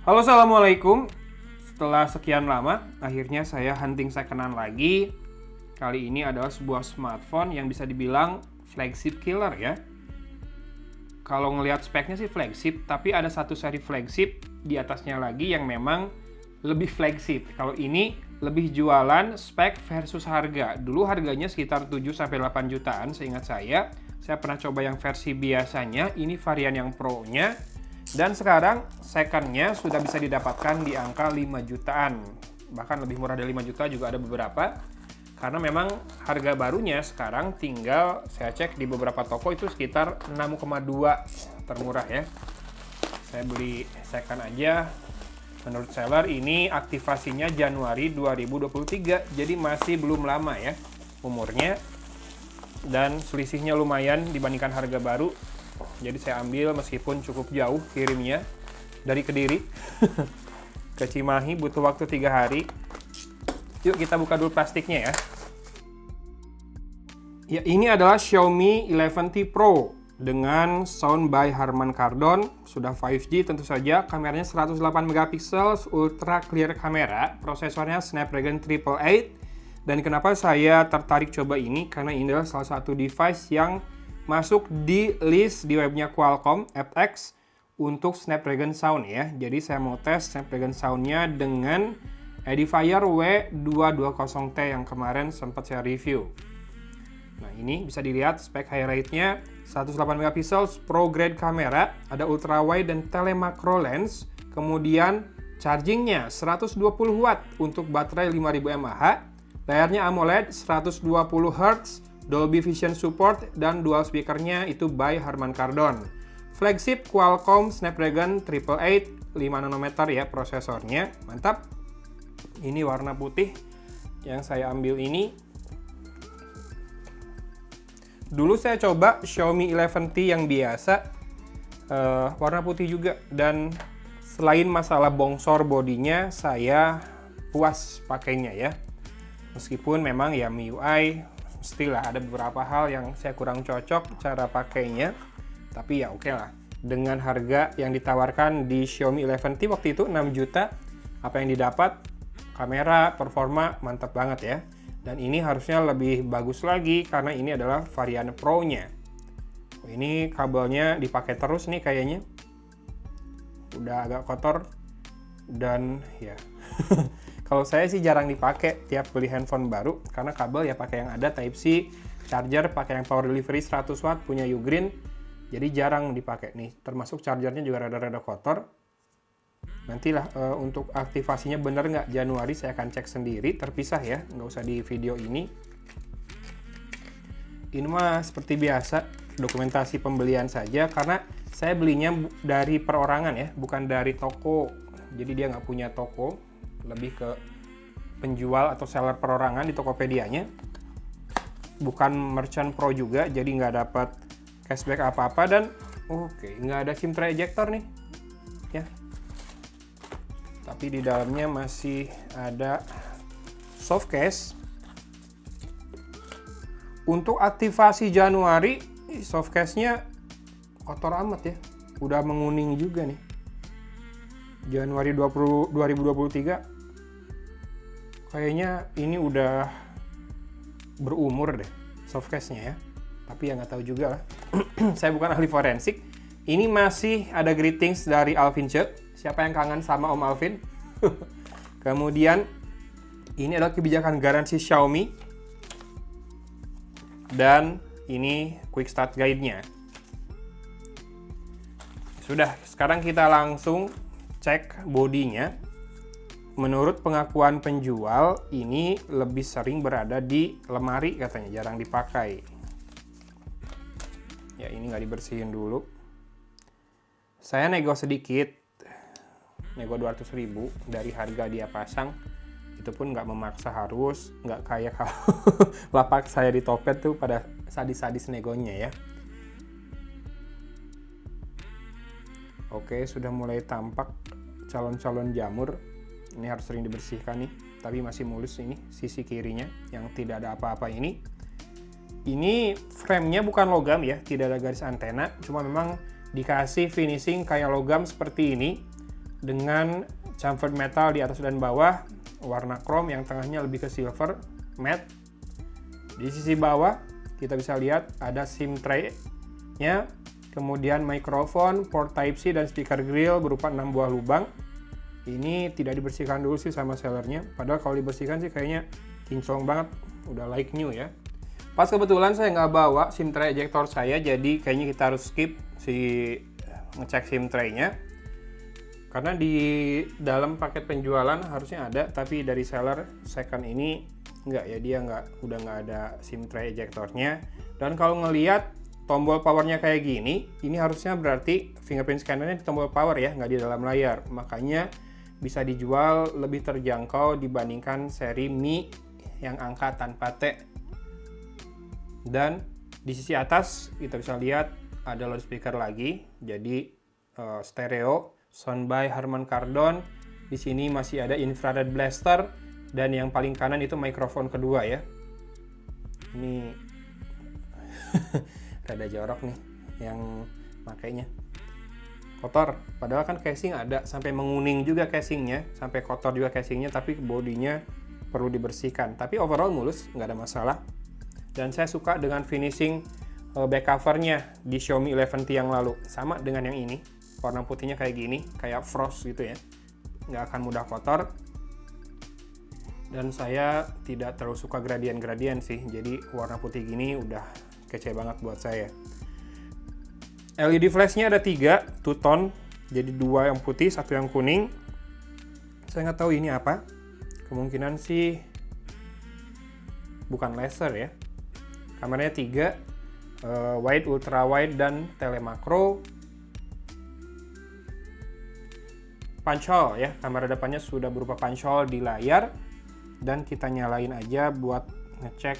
Halo, assalamualaikum. Setelah sekian lama, akhirnya saya hunting second-hand lagi. Kali ini adalah sebuah smartphone yang bisa dibilang flagship killer ya. Kalau ngelihat speknya sih flagship, tapi ada satu seri flagship di atasnya lagi yang memang lebih flagship. Kalau ini lebih jualan spek versus harga. Dulu harganya sekitar 7-8 jutaan seingat saya. Saya pernah coba yang versi biasanya, ini varian yang Pro-nya. Dan sekarang second-nya sudah bisa didapatkan di angka 5 jutaan. Bahkan lebih murah dari 5 juta juga ada beberapa. Karena memang harga barunya sekarang tinggal saya cek di beberapa toko itu sekitar 6,2 termurah ya. Saya beli second aja. Menurut seller ini aktivasinya Januari 2023. Jadi masih belum lama ya umurnya. Dan selisihnya lumayan dibandingkan harga baru. Jadi saya ambil meskipun cukup jauh kirimnya dari Kediri ke Cimahi, butuh waktu 3 hari. Yuk kita buka dulu plastiknya ya. Ya, ini adalah Xiaomi 11T Pro dengan sound by Harman Kardon, sudah 5G tentu saja, kameranya 108 megapiksel, ultra clear kamera, prosesornya Snapdragon 888. Dan kenapa saya tertarik coba ini? Karena ini adalah salah satu device yang masuk di list di webnya Qualcomm FX untuk Snapdragon Sound ya. Jadi saya mau tes Snapdragon Sound-nya dengan Edifier W220T yang kemarin sempat saya review. Nah ini bisa dilihat spek highlight-nya 108 megapiksel pro grade kamera, ada ultra wide dan telemacro lens, kemudian chargingnya 120 watt untuk baterai 5000 mAh, layarnya AMOLED 120 Hz, Dolby Vision support, dan dual speakernya itu by Harman Kardon. Flagship Qualcomm Snapdragon 888, 5 nanometer ya prosesornya, mantap. Ini warna putih yang saya ambil ini. Dulu saya coba Xiaomi 11T yang biasa, warna putih juga. Dan selain masalah bongsor bodinya, saya puas pakainya ya. Meskipun memang ya MIUI pastilah ada beberapa hal yang saya kurang cocok cara pakainya, tapi ya oke lah. Dengan harga yang ditawarkan di Xiaomi 11T waktu itu 6 juta, apa yang didapat? Kamera, performa mantap banget ya. Dan ini harusnya lebih bagus lagi karena ini adalah varian Pro-nya. Ini kabelnya dipakai terus nih kayaknya. Udah agak kotor dan ya. Kalau saya sih jarang dipakai tiap beli handphone baru karena kabel ya pakai yang ada Type-C, charger pakai yang power delivery 100 watt punya Ugreen. Jadi jarang dipakai nih. Termasuk chargernya juga rada-rada kotor. Nantilah untuk aktivasinya bener nggak Januari saya akan cek sendiri, terpisah ya, nggak usah di video ini. Ini mah seperti biasa dokumentasi pembelian saja karena saya belinya dari perorangan ya, bukan dari toko. Jadi dia nggak punya toko. Lebih ke penjual atau seller perorangan di Tokopedia-nya, bukan merchant pro juga, jadi nggak dapat cashback apa-apa. Dan oke, nggak ada SIM tray ejector nih ya, tapi di dalamnya masih ada soft case. Untuk aktivasi Januari, soft case-nya kotor amat ya, udah menguning juga nih. Januari 2023 kayaknya ini udah berumur deh soft case-nya ya. Tapi ya nggak tahu juga lah. Saya bukan ahli forensik. Ini masih ada greetings dari Alvin Ce. Siapa yang kangen sama Om Alvin? Kemudian ini adalah kebijakan garansi Xiaomi. Dan ini quick start guide-nya. Sudah, sekarang kita langsung cek bodinya. Menurut pengakuan penjual, ini lebih sering berada di lemari katanya, jarang dipakai. Ya ini nggak dibersihin dulu. Saya nego sedikit, nego 200.000 dari harga dia pasang. Itu pun nggak memaksa harus, nggak kayak kalau lapak saya di Topet tuh pada sadis-sadis negonya ya. Oke, sudah mulai tampak calon-calon jamur. Ini harus sering dibersihkan nih, tapi masih mulus ini sisi kirinya yang tidak ada apa-apa ini. Ini frame-nya bukan logam ya, tidak ada garis antena, cuma memang dikasih finishing kayak logam seperti ini. dengan chamfered metal di atas dan bawah, warna chrome, yang tengahnya lebih ke silver matte. Di sisi bawah kita bisa lihat ada SIM tray-nya, kemudian mikrofon, port Type-C, dan speaker grill berupa 6 buah lubang. Ini tidak dibersihkan dulu sih sama sellernya, padahal kalau dibersihkan sih kayaknya kinclong banget, udah like new ya. Pas kebetulan saya nggak bawa SIM tray ejector saya, jadi kayaknya kita harus skip si ngecek SIM tray-nya. Karena di dalam paket penjualan harusnya ada, tapi dari seller second ini nggak ya, dia udah nggak ada SIM tray ejectornya. Dan kalau ngelihat tombol powernya kayak gini, ini harusnya berarti fingerprint scannernya di tombol power ya, nggak di dalam layar. Makanya bisa dijual lebih terjangkau dibandingkan seri Mi yang angka tanpa T. Dan di sisi atas kita bisa lihat ada loudspeaker lagi, jadi stereo, sound by Harman Kardon. Di sini masih ada infrared blaster, dan yang paling kanan itu mikrofon kedua ya. Ini rada jorok nih yang makainya. Kotor, padahal kan casing ada, sampai menguning juga casingnya, sampai kotor juga casingnya, tapi bodinya perlu dibersihkan. Tapi overall mulus, nggak ada masalah. Dan saya suka dengan finishing back covernya di Xiaomi 11T yang lalu, sama dengan yang ini. Warna putihnya kayak gini, kayak frost gitu ya, nggak akan mudah kotor. Dan saya tidak terlalu suka gradien-gradien sih, jadi warna putih gini udah kece banget buat saya. LED flashnya ada 3, two tone, jadi 2 yang putih, 1 yang kuning. Saya nggak tahu ini apa, kemungkinan sih bukan laser ya. Kameranya 3, wide, ultra wide, dan telemakro. Punch hole ya, kamera depannya sudah berupa punch hole di layar, dan kita nyalain aja buat ngecek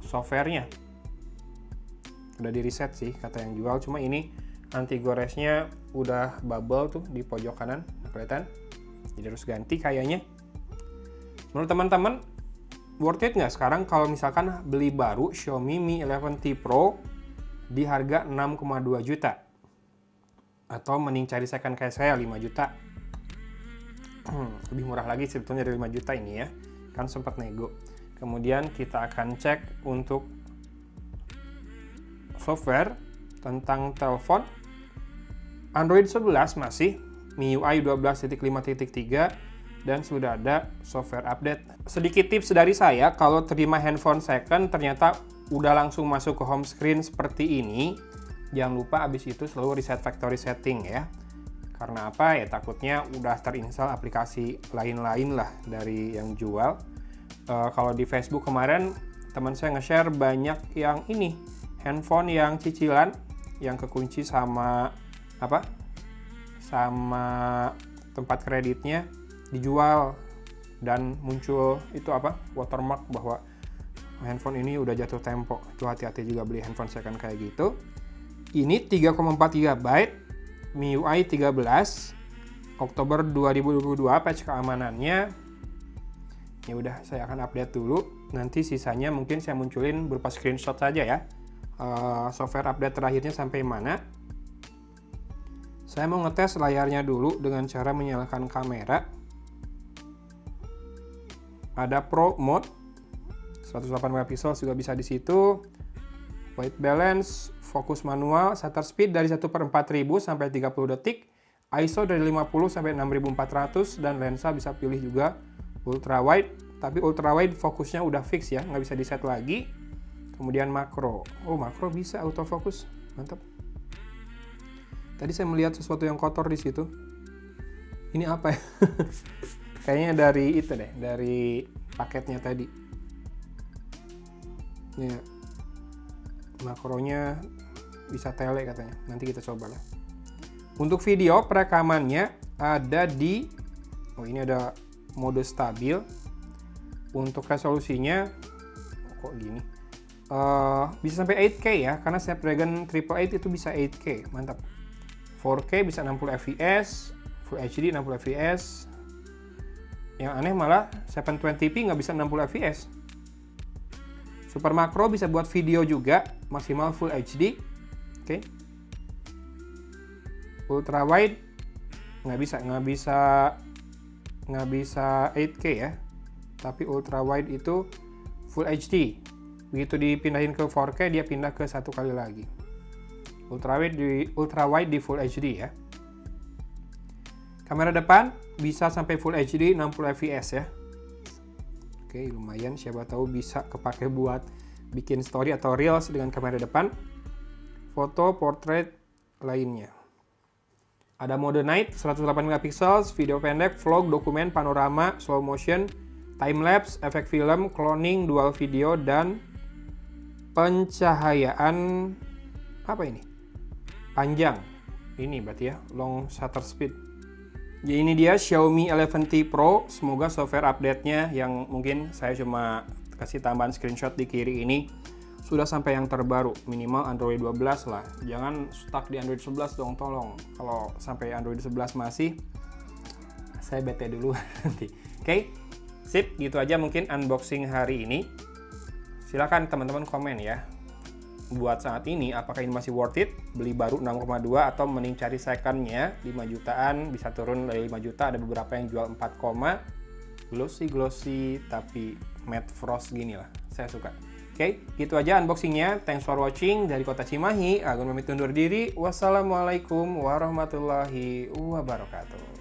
softwarenya. Udah di reset sih kata yang jual, cuma ini anti goresnya udah bubble tuh di pojok kanan, kelihatan, jadi harus ganti kayaknya. Menurut teman-teman, worth it nggak sekarang kalau misalkan beli baru Xiaomi Mi 11T Pro di harga 6,2 juta? Atau mending cari second kayak saya 5 juta. Lebih murah lagi sebetulnya dari 5 juta ini ya, kan sempat nego. Kemudian kita akan cek untuk software tentang telepon. Android 11 masih, MIUI 12.5.3, dan sudah ada software update. Sedikit tips dari saya, kalau terima handphone second ternyata udah langsung masuk ke home screen seperti ini, jangan lupa abis itu selalu reset factory setting ya. Karena apa ya, takutnya udah terinstall aplikasi lain-lain lah dari yang jual. Kalau di Facebook kemarin teman saya nge-share banyak yang ini, handphone yang cicilan yang kekunci sama apa? Sama tempat kreditnya dijual, dan muncul itu apa? Watermark bahwa handphone ini udah jatuh tempo. Itu hati-hati juga beli handphone second kayak gitu. Ini 3,4 GB, MIUI 13, Oktober 2022 patch keamanannya. Ya udah, saya akan update dulu. Nanti sisanya mungkin saya munculin berupa screenshot saja ya. Software update terakhirnya sampai mana. Saya mau ngetes layarnya dulu dengan cara menyalakan kamera. Ada Pro Mode, 108 megapiksel juga bisa di situ. White balance, fokus manual, shutter speed dari 1/4000 sampai 30 detik, ISO dari 50 sampai 6400, dan lensa bisa pilih juga ultra wide, tapi ultra wide fokusnya udah fix ya, nggak bisa di set lagi. Kemudian makro, makro bisa autofocus, mantap. Tadi saya melihat sesuatu yang kotor di situ. Ini apa ya? Kayaknya dari itu deh, dari paketnya tadi. Ya, makronya bisa tele katanya. Nanti kita coba lah. Untuk video perekamannya ada di, ini ada mode stabil. Untuk resolusinya kok gini? Bisa sampai 8K ya, karena Snapdragon 888 itu bisa 8K, mantap. 4K bisa 60 fps, Full HD 60 fps. Yang aneh malah 720p nggak bisa 60 fps. Super makro bisa buat video juga, maksimal Full HD. Oke. Ultra wide nggak bisa 8K ya, tapi ultra wide itu full HD. Begitu dipindahin ke 4K dia pindah ke 1 kali lagi. Ultra wide di full HD ya. Kamera depan bisa sampai full HD 60 fps ya. Oke, lumayan, siapa tahu bisa kepake buat bikin story atau reels dengan kamera depan. Foto, portrait lainnya. Ada mode night 108 megapiksel, video pendek, vlog, dokumen, panorama, slow motion, time lapse, efek film, cloning, dual video, dan pencahayaan apa ini? Panjang. Ini berarti ya, long shutter speed. Jadi ini dia Xiaomi 11T Pro. Semoga software update-nya yang mungkin saya cuma kasih tambahan screenshot di kiri ini sudah sampai yang terbaru, minimal Android 12 lah. Jangan stuck di Android 11 dong, tolong. Kalau sampai Android 11 masih, saya bete dulu nanti. Oke, sip, gitu aja mungkin unboxing hari ini. Silakan teman-teman komen ya. Buat saat ini, apakah ini masih worth it? Beli baru 6,2 atau mending cari second-nya 5 jutaan, bisa turun dari 5 juta. Ada beberapa yang jual 4, glossy tapi matte frost gini lah. Saya suka. Oke, gitu aja unboxingnya. Thanks for watching. Dari kota Cimahi, Agun pamit undur diri. Wassalamualaikum warahmatullahi wabarakatuh.